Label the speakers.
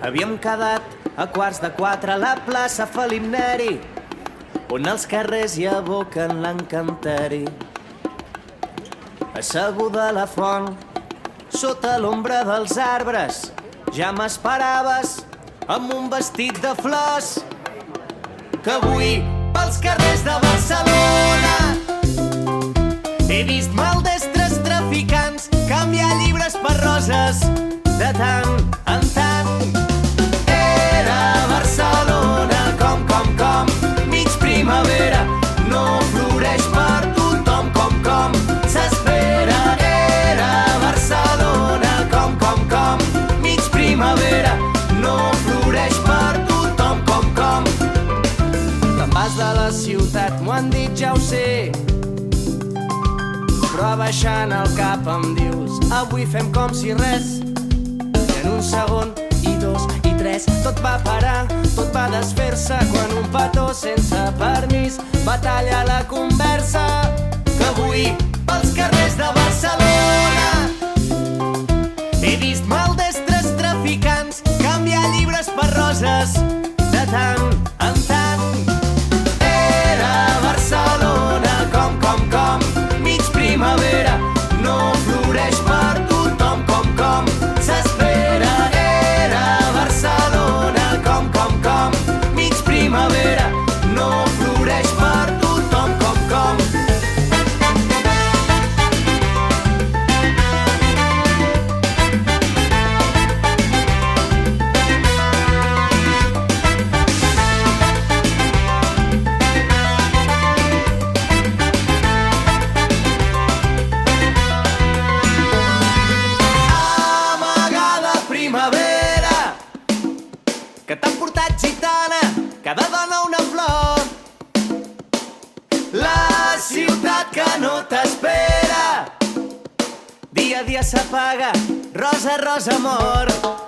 Speaker 1: Havíem quedat a 3:15 a la plaça Felip Neri, on els carrers hi aboquen l'encanteri. Asseguda a la font, sota l'ombra dels arbres, ja m'esperaves amb un vestit de flors, que avui pels carrers de Barcelona he vist maldestres traficants canviar llibres per roses de tant en tant. Era Barcelona com, mig primavera, no floreix per tothom com s'espera. Era Barcelona com, mig primavera, no floreix per tothom com. Te'n vas de la ciutat, m'ho han dit, ja ho sé, però abaixant el cap em dius, avui fem com si res. I en un segon, i dos, i tres, tot va parar, tot va desfer-se quan un petó sense permís va tallar la conversa. Que avui, pels carrers de Barcelona, he vist maldestres traficants canviar llibres per roses de tant en tant. Era Barcelona com, mig primavera, no floreix per tothom com s'espera. Era Barcelona com, mig primavera, no floreix per tothom com. Que t'han portat gitana, cada dona una flor. La ciutat que no t'espera, dia a dia s'apaga, rosa, rosa, amor.